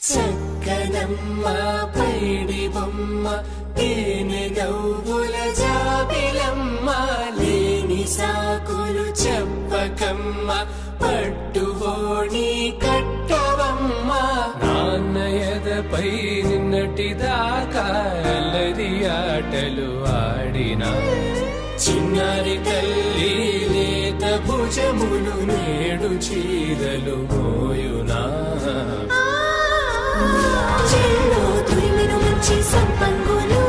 చక్కనమ్మ పైడి బొమ్మ తేనె నవ్వుల జాబిలమ్మ లేని సాకులు చెప్పకమ్మ పట్టువోణి కట్టవమ్మ నాన్నయదపై నిన్నటిదాకా అల్లరి ఆటలు ఆడినా చిన్నారి తల్లి లేత భుజములు నేడు చీరలు మోయునా చెల్లో తురిమిను మంచి సంపంగులు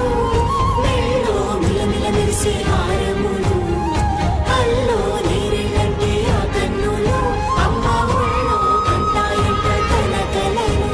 మెల్లో మిలమిల మెరిసే హారములు అల్లో నీరెళ్ళంటే ఆ కన్నులు అమ్మ ఒళ్ళో కంటాయంట కలకలను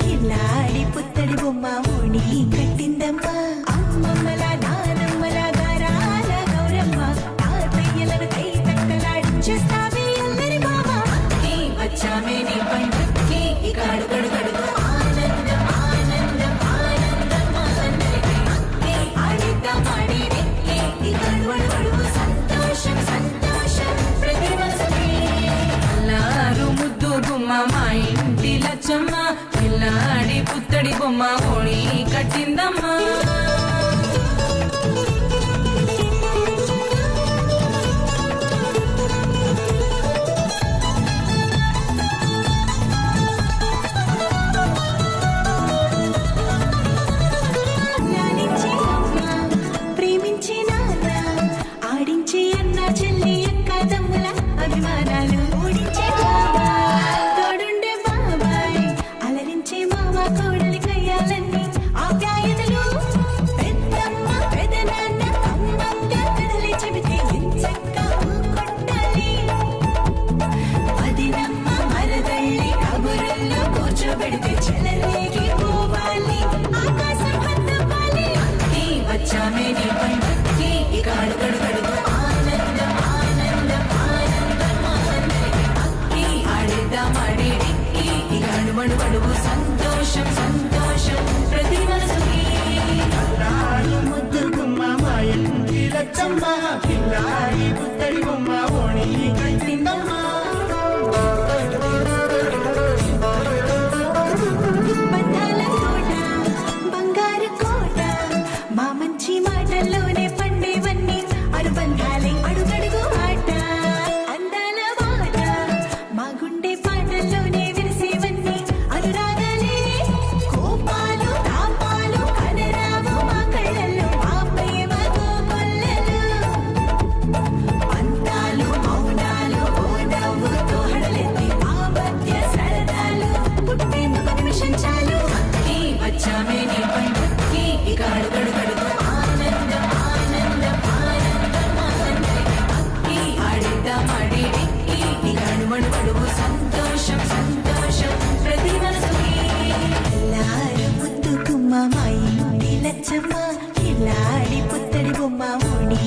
కిల్లాడి పుత్తడి బొమ్మ ఓణి కట్టిందమ్మా అమ్మమ్మల నానమ్మల గారాల గౌరమ్మ తాతయ్యలను కై తక్కలాడించేస్తావే అల్లరి మామ వచ్చామే నీ పండుగకి ఇక అడుగడుగడుగు ఆనందం ఆనందం ఆనందం ఆడిద్దాం ఆడేది ఇక అడుగడుగడుగు సంతోషం సంతోషం ప్రతి మనసుకి అల్లారు ముద్దు గుమ్మ మా ఇంటి లచ్చమ్మ పిల్లాడి పుత్తడి బొమ్మ ఓణి కట్టిందమ్మా ప్రేమించి నాన్న ఆడించి అన్న చెల్లి అక్క తమ్ముల అభిమానాలు ఓడించే తోడుండే బాబాయ్ అలరించే మామ కోడలి కయ్యాలన్నీ ఆప్యాయతలు పెద్దమ్మ పెదనాన్న అమ్మంగా కథలే చెబితే ఎంచక్కా కొట్టాలి వదినమ్మ మరదళ్ళి కబురుల్లో కూర్చోబెడితే చెలరేగి పోవాలి ఆకాశం హద్దుపాలి వచ్చామే నీ పండుగకి ఇక అడుగడుగడుగు ఆనందం ఆనందం ఆనందం అక్కి ఆడిద్దాం ఆడేది ఇక అడుగడుగడుగు సంతోషం సంతోషం ప్రతి మనసుకి ముద్దు గుమ్మ మా ఇంటి లచ్చమ్మ కిల్లాడి పుత్తడి బొమ్మ ఓణి కట్టిందమ్మ బంధాల తోట బంగారు కోట మా మంచి మాటల్లోనే పండేవన్నీ అనుబంధాలే అడుగడుగు ఆట అందాల మాట మా గుండె పాటల్లోనే విరిసేవన్నీ అనురాగాలే కోపాలు తాపాలు కనరావు మా కళ్ళల్లో మా ప్రేమ కోకొల్లలు పంతాలు మౌనాలు ఓ నవ్వుతో హడలెత్తి మా మధ్య సరదాలు పుట్టేందుకు నిమిషం చాలు వచ్చామే నీ పండుగకి ఇక అడుగడుగడుగు ఆనందం ఆనందం ఆనందం అక్కి ఆడిద్దాం ఆడేది ఇక అడుగడుగడుగు సంతోషం సంతోషం ప్రతి మనసుకి ఎల్లారు ముద్దు గుమ్మ మా ఇంటి లచ్చమ్మ కిల్లాడి పుత్తడి బొమ్మ ఓణి